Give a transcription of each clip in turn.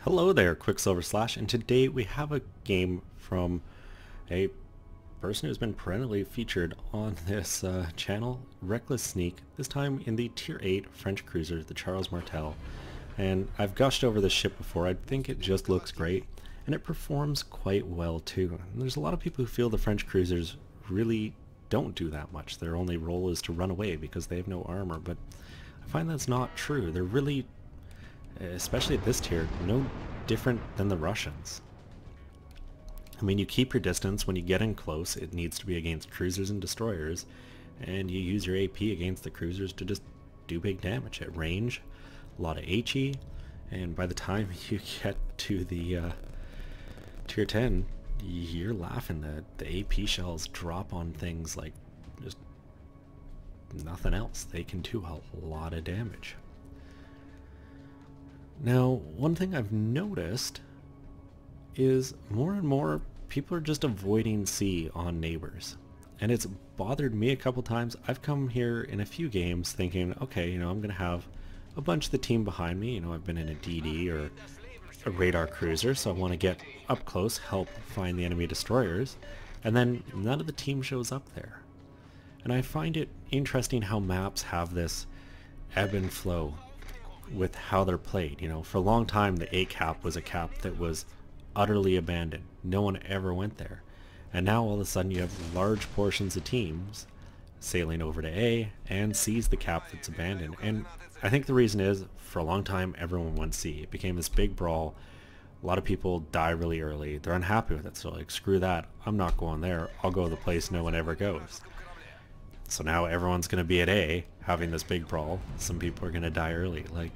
Hello there, Qckslvrslash, and today we have a game from a person who's been perennially featured on this channel, Recklessness, this time in the Tier 8 French cruiser, the Charles Martel. And I've gushed over this ship before. I think it just looks great, and it performs quite well too. And there's a lot of people who feel the French cruisers really don't do that much. Their only role is to run away because they have no armor, but I find that's not true. They're really, especially at this tier, no different than the Russians. I mean, you keep your distance. When you get in close, it needs to be against cruisers and destroyers, and you use your AP against the cruisers to just do big damage at range, a lot of HE, and by the time you get to the tier 10, you're laughing. The AP shells drop on things like just nothing else. They can do a lot of damage. Now, one thing I've noticed is more and more people are just avoiding C on neighbors. And it's bothered me a couple times. I've come here in a few games thinking, okay, I'm going to have a bunch of the team behind me. I've been in a DD or a radar cruiser, so I want to get up close, help find the enemy destroyers. And then none of the team shows up there. And I find it interesting how maps have this ebb and flow with how they're played. For a long time the A cap was a cap that was utterly abandoned. No one ever went there. And now all of a sudden you have large portions of teams sailing over to A and C's the cap that's abandoned. And I think the reason is, for a long time everyone went C. It became this big brawl. A lot of people die really early. They're unhappy with it, so like, screw that, I'm not going there. I'll go to the place no one ever goes. So now everyone's going to be at A, having this big brawl. Some people are going to die early. Like,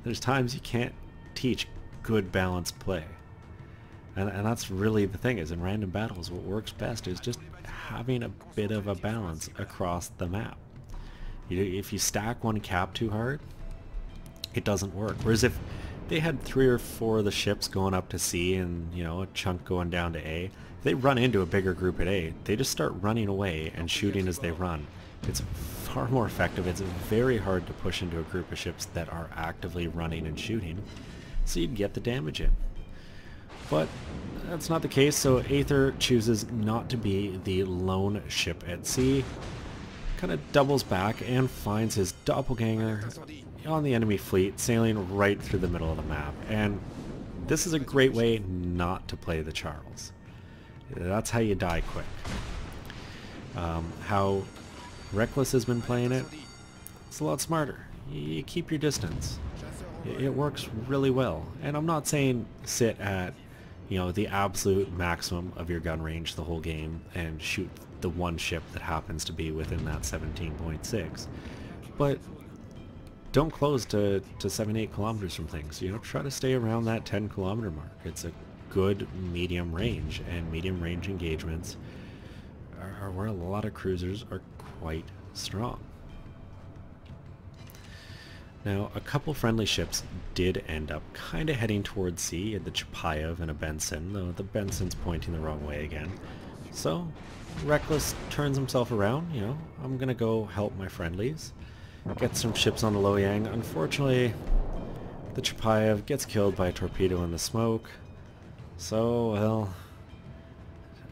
there's times you can't teach good balanced play. And that's really the thing, is in random battles, what works best is just having a bit of a balance across the map. If you stack one cap too hard, it doesn't work. Whereas if they had 3 or 4 of the ships going up to C and, a chunk going down to A, they run into a bigger group at A, they just start running away and shooting as they run. It's far more effective. It's very hard to push into a group of ships that are actively running and shooting, so you'd get the damage in. But that's not the case, so Aether chooses not to be the lone ship at sea, kind of doubles back and finds his doppelganger on the enemy fleet, sailing right through the middle of the map. And this is a great way not to play the Charles. That's how you die quick. How Reckless has been playing it, it's a lot smarter. You keep your distance. It works really well. And I'm not saying sit at, the absolute maximum of your gun range the whole game and shoot the one ship that happens to be within that 17.6. But don't close to 7-8 kilometers from things. Try to stay around that 10 kilometer mark. It's a good medium range, and medium range engagements are where a lot of cruisers are quite strong. Now, a couple friendly ships did end up kind of heading towards sea, the Chapayev and a Benson, though the Benson's pointing the wrong way again. So Reckless turns himself around. I'm gonna go help my friendlies, get some ships on the Loyang. Unfortunately, the Chapayev gets killed by a torpedo in the smoke. So, well,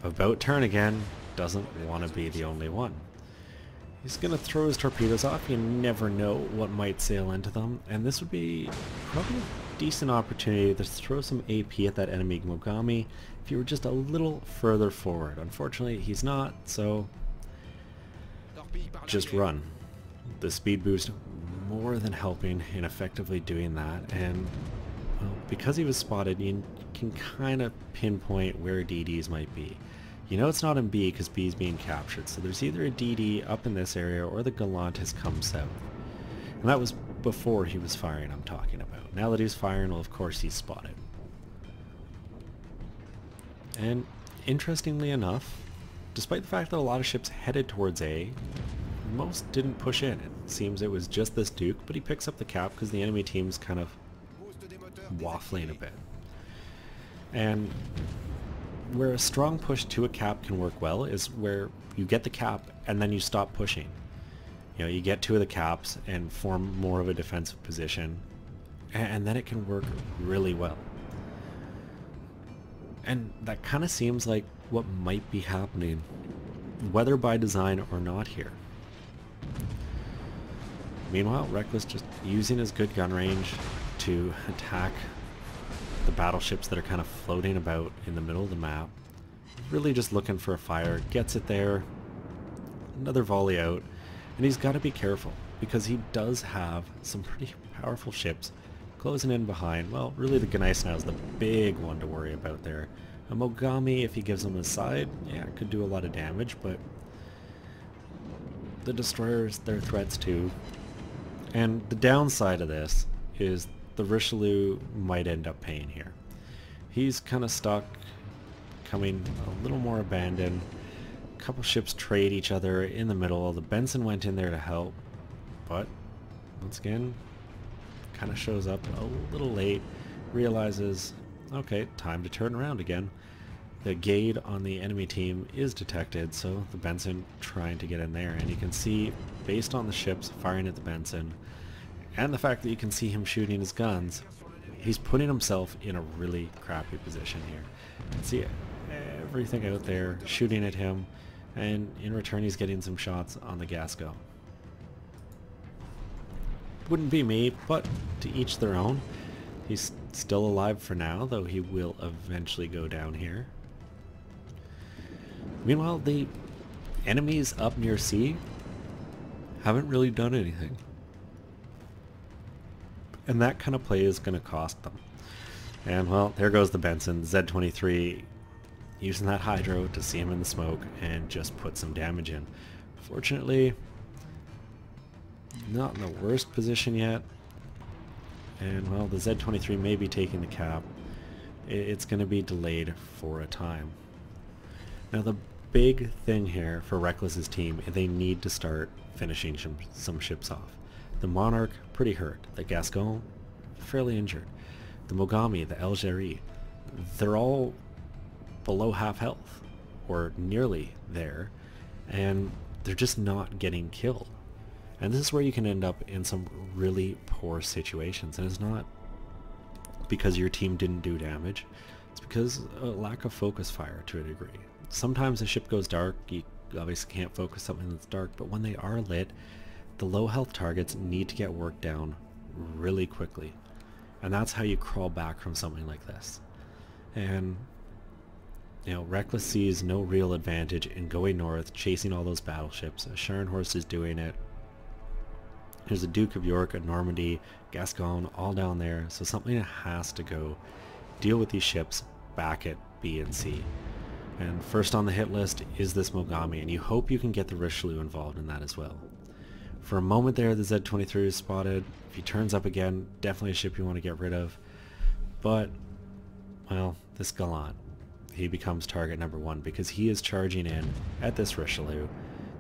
about turn again, doesn't want to be the only one. He's going to throw his torpedoes off. You never know what might sail into them, and this would be probably a decent opportunity to throw some AP at that enemy Mogami if you were just a little further forward. Unfortunately, he's not, so just run. The speed boost more than helping in effectively doing that, and well, because he was spotted, you can kind of pinpoint where DDs might be. It's not in B because B is being captured, so there's either a DD up in this area or the Gallant has come south. And that was before he was firing, I'm talking about. Now that he's firing, well, of course he's spotted. And interestingly enough, despite the fact that a lot of ships headed towards A, most didn't push in. It seems it was just this Duke, but he picks up the cap because the enemy team's kind of waffling a bit. And where a strong push to a cap can work well is where you get the cap and then you stop pushing. You get 2 of the caps and form more of a defensive position and then it can work really well. And that kind of seems like what might be happening, whether by design or not here. Meanwhile, Reckless just using his good gun range to attack the battleships that are kind of floating about in the middle of the map. Really just looking for a fire, gets it there, another volley out, and he's got to be careful because he does have some pretty powerful ships closing in behind. Well, really the Gneiss now is the big one to worry about there. A Mogami, if he gives him a side, yeah, could do a lot of damage, but the destroyers, they're threats too. And the downside of this is the Richelieu might end up paying here. He's kind of stuck, coming a little more abandoned. A couple ships trade each other in the middle. The Benson went in there to help, but once again, kind of shows up a little late, realizes, okay, time to turn around again. The Gade on the enemy team is detected, so the Benson trying to get in there, and you can see, based on the ships firing at the Benson, and the fact that you can see him shooting his guns, he's putting himself in a really crappy position here. You can see everything out there shooting at him, and in return he's getting some shots on the Gascon. Wouldn't be me, but to each their own. He's still alive for now, though he will eventually go down here. Meanwhile, the enemies up near sea haven't really done anything. And that kind of play is going to cost them. And well, there goes the Benson, Z23, using that hydro to see him in the smoke and just put some damage in. Fortunately, not in the worst position yet. And well, the Z23 may be taking the cap. It's going to be delayed for a time. Now the big thing here for Reckless's team, they need to start finishing some ships off. The Monarch, pretty hurt. The Gascon, fairly injured. The Mogami, the Algérie, they're all below half health, or nearly there, and they're just not getting killed. And this is where you can end up in some really poor situations, and it's not because your team didn't do damage, it's because a lack of focus fire to a degree. Sometimes a ship goes dark, you obviously can't focus something that's dark, but when they are lit, the low health targets need to get worked down really quickly. And that's how you crawl back from something like this. And you know, Reckless sees no real advantage in going north, chasing all those battleships. Scharnhorst is doing it. There's a Duke of York, a Normandy, Gascon, all down there. So something has to go deal with these ships back at B and C. And first on the hit list is this Mogami, and you hope you can get the Richelieu involved in that as well. For a moment there, the Z23 is spotted. If he turns up again, definitely a ship you want to get rid of. But, well, this Gallant, he becomes target number one because he is charging in at this Richelieu,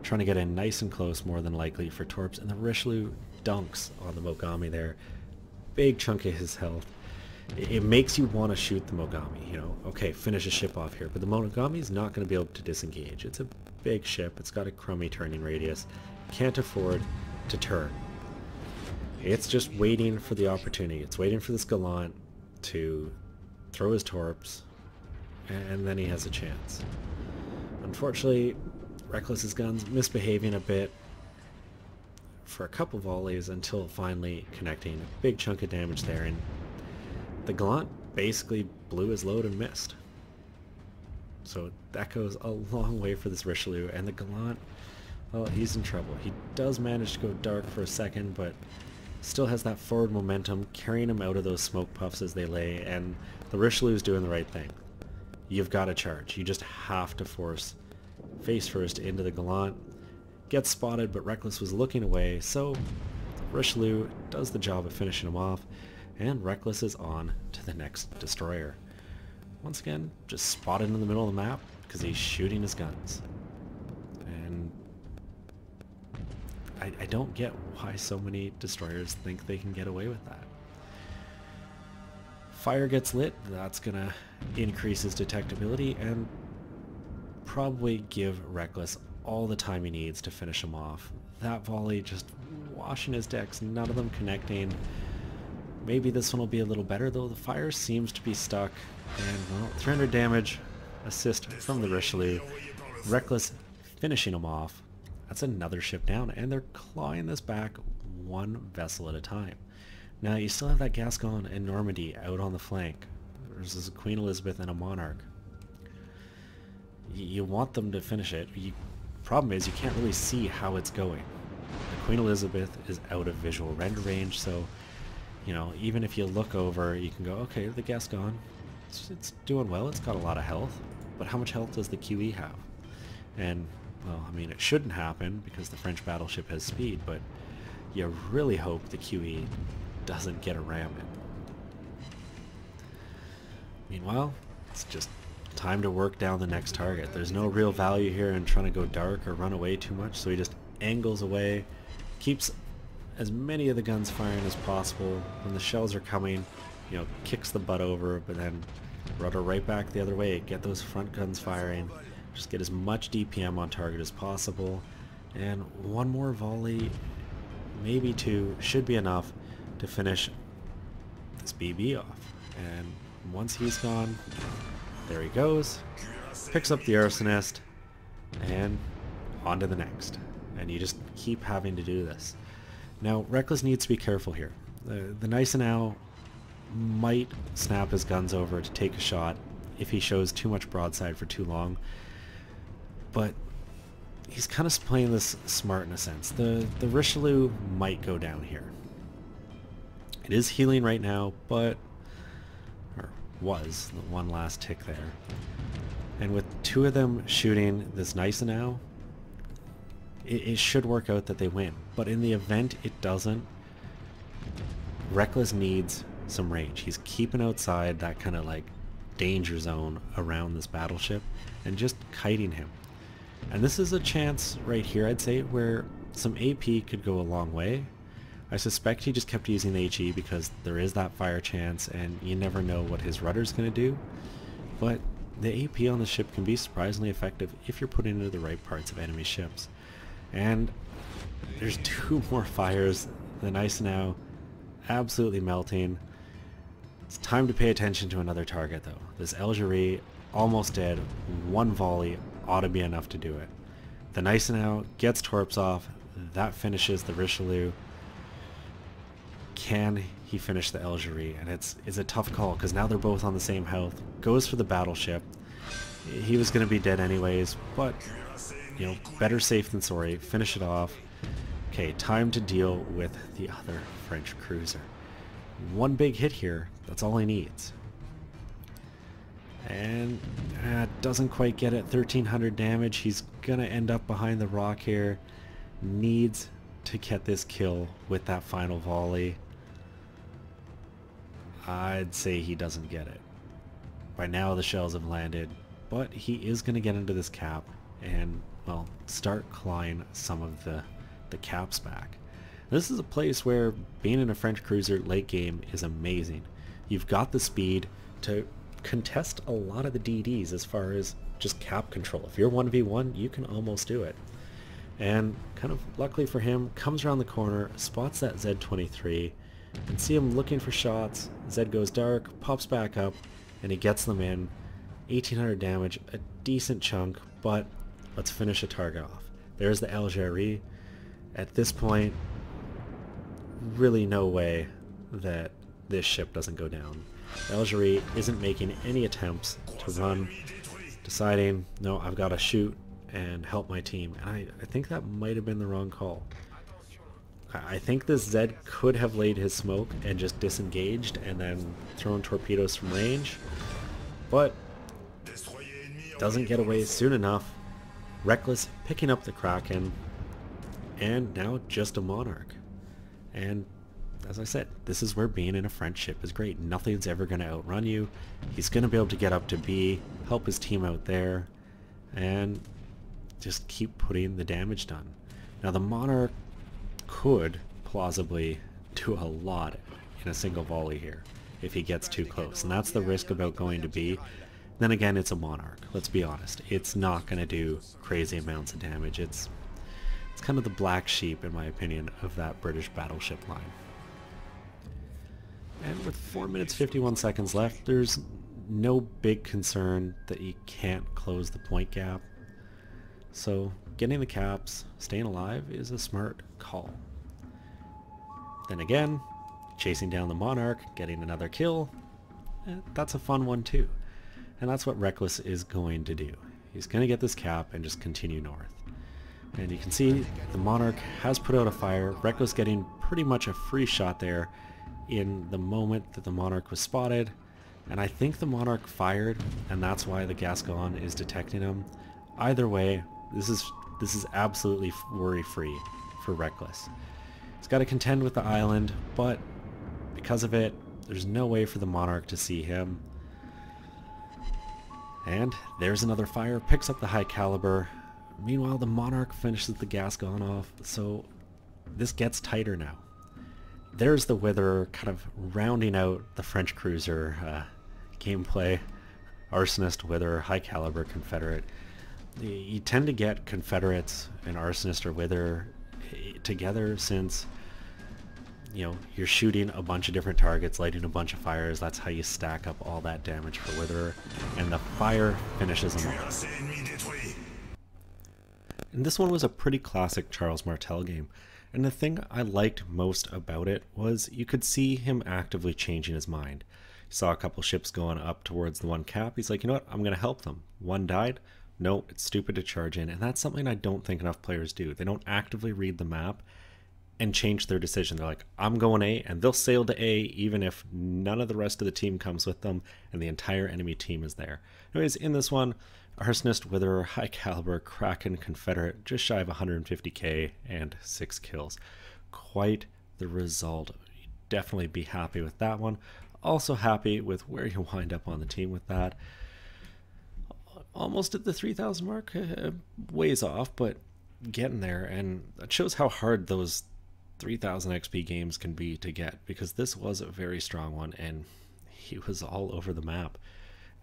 trying to get in nice and close, more than likely, for torps, and the Richelieu dunks on the Mogami there. Big chunk of his health. It makes you want to shoot the Mogami, you know, okay, finish a ship off here, but the Mogami is not going to be able to disengage. It's a big ship, it's got a crummy turning radius, can't afford to turn. It's just waiting for the opportunity. It's waiting for this Gallant to throw his torps, and then he has a chance. Unfortunately, Reckless's guns misbehaving a bit for a couple volleys until finally connecting. A big chunk of damage there, and the Gallant basically blew his load and missed. So that goes a long way for this Richelieu, and the Gallant, well, he's in trouble. He does manage to go dark for a second, but still has that forward momentum carrying him out of those smoke puffs as they lay, and the Richelieu's doing the right thing. You've got to charge. You just have to force face first into the Gallant. Gets spotted, but Reckless was looking away, so Richelieu does the job of finishing him off, and Reckless is on to the next destroyer. Once again, just spotted in the middle of the map because he's shooting his guns. And I don't get why so many destroyers think they can get away with that. Fire gets lit, that's gonna increase his detectability and probably give Reckless all the time he needs to finish him off. That volley just washing his decks, none of them connecting. Maybe this one will be a little better, though the fire seems to be stuck. And, well, 300 damage, assist from the Richelieu. Reckless finishing him off. That's another ship down, and they're clawing this back one vessel at a time. Now, you still have that Gascon and Normandy out on the flank. There's a Queen Elizabeth and a Monarch. You want them to finish it. Problem is, you can't really see how it's going. The Queen Elizabeth is out of visual render range, so, you know, even if you look over, you can go, okay, the Gascon, it's doing well, it's got a lot of health, but how much health does the QE have? And, well, I mean, it shouldn't happen because the French battleship has speed, but you really hope the QE doesn't get a ram in. Meanwhile, it's just time to work down the next target. There's no real value here in trying to go dark or run away too much, so he just angles away, keeps as many of the guns firing as possible. When the shells are coming, you know, kicks the butt over, but then rudder right back the other way, get those front guns firing, just get as much DPM on target as possible, and one more volley, maybe two, should be enough to finish this BB off. And once he's gone, there he goes, picks up the arsonist, and on to the next. And you just keep having to do this. Now, Reckless needs to be careful here. The Gneisenau might snap his guns over to take a shot if he shows too much broadside for too long, but he's kind of playing this smart in a sense. The Richelieu might go down here. It is healing right now, but was the one last tick there. And with two of them shooting this Gneisenau, it should work out that they win. But in the event it doesn't, Reckless needs some range. He's keeping outside that kind of like danger zone around this battleship and just kiting him. And this is a chance right here, I'd say, where some AP could go a long way. I suspect he just kept using the HE because there is that fire chance and you never know what his rudder's going to do. But the AP on the ship can be surprisingly effective if you're put into the right parts of enemy ships. And there's two more fires. The Gneisenau absolutely melting. It's time to pay attention to another target though. This Algerie almost dead. One volley ought to be enough to do it. The Gneisenau gets torps off. That finishes the Richelieu. Can he finish the Algerie? And it's a tough call because now they're both on the same health. Goes for the battleship. He was going to be dead anyways, but you know, better safe than sorry. Finish it off. Okay, time to deal with the other French cruiser. One big hit here, that's all he needs. And doesn't quite get it. 1300 damage. He's gonna end up behind the rock here. Needs to get this kill with that final volley. I'd say he doesn't get it. By now the shells have landed, but he is going to get into this cap and, well, start clawing some of the caps back. This is a place where being in a French cruiser late game is amazing. You've got the speed to contest a lot of the DDs as far as just cap control. If you're 1v1, you can almost do it. And kind of luckily for him, comes around the corner, spots that Z-23, and see him looking for shots. Z goes dark, pops back up, and he gets them in. 1800 damage, a decent chunk, but let's finish a target off. There's the Algerie. At this point, really no way that this ship doesn't go down. The Algerie isn't making any attempts to run, deciding, no, I've got to shoot and help my team. And I think that might have been the wrong call. I think this Zed could have laid his smoke and just disengaged and then thrown torpedoes from range, but doesn't get away soon enough. Reckless picking up the Kraken, and now just a Monarch. And as I said, this is where being in a French ship is great. Nothing's ever going to outrun you. He's going to be able to get up to B, help his team out there, and just keep putting the damage done. Now the Monarch could plausibly do a lot in a single volley here if he gets too close, and that's the risk about going to B. Then again, it's a Monarch, let's be honest. It's not going to do crazy amounts of damage. It's kind of the black sheep, in my opinion, of that British battleship line. And with 4 minutes 51 seconds left, there's no big concern that you can't close the point gap. So getting the caps, staying alive is a smart call. Then again, chasing down the Monarch, getting another kill, that's a fun one too. And that's what Reckless is going to do. He's going to get this cap and just continue north. And you can see the Monarch has put out a fire, Reckless getting pretty much a free shot there in the moment that the Monarch was spotted. And I think the Monarch fired, and that's why the Gascon is detecting him. Either way, this is absolutely worry-free for Reckless. He's got to contend with the island, but because of it, there's no way for the Monarch to see him. And there's another fire, picks up the high caliber. Meanwhile, the Monarch finishes the Gascon off, so this gets tighter now. There's the Wither kind of rounding out the French cruiser gameplay. Arsonist, Wither, high caliber, Confederate. You tend to get Confederates and Arsonist or Wither together since, you know, you're shooting a bunch of different targets, lighting a bunch of fires. That's how you stack up all that damage for Wither, and the fire finishes them off. And this one was a pretty classic Charles Martel game. And the thing I liked most about it was you could see him actively changing his mind. He saw a couple ships going up towards the one cap. He's like, you know what, I'm going to help them. One died. No, it's stupid to charge in. And that's something I don't think enough players do. They don't actively read the map and change their decision. They're like, I'm going A, and they'll sail to A even if none of the rest of the team comes with them and the entire enemy team is there. Anyways, in this one, Arsonist, Wither, high caliber, Kraken, Confederate, just shy of 150k and 6 kills. Quite the result. You'd definitely be happy with that one. Also happy with where you wind up on the team with that. Almost at the 3,000 mark, ways off, but getting there, and that shows how hard those 3,000 XP games can be to get, because this was a very strong one, and he was all over the map,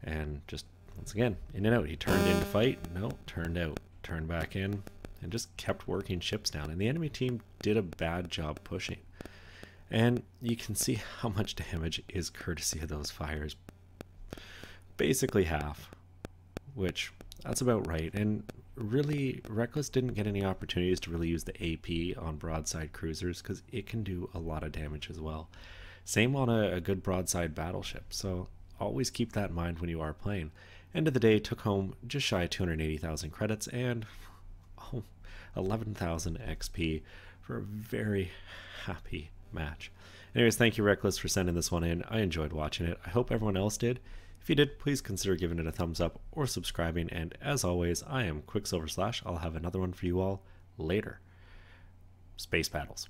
and just once again, in and out. He turned in to fight, no, turned out, turned back in, and just kept working ships down. And the enemy team did a bad job pushing. And you can see how much damage is courtesy of those fires. Basically half, which that's about right. And really, Reckless didn't get any opportunities to really use the AP on broadside cruisers because it can do a lot of damage as well. Same on a good broadside battleship. So always keep that in mind when you are playing. End of the day, took home just shy of 280,000 credits and 11,000 XP for a very happy match. Anyways, thank you, Reckless, for sending this one in. I enjoyed watching it. I hope everyone else did. If you did, please consider giving it a thumbs up or subscribing. And as always, I am Qckslvrslash. I'll have another one for you all later. Space battles.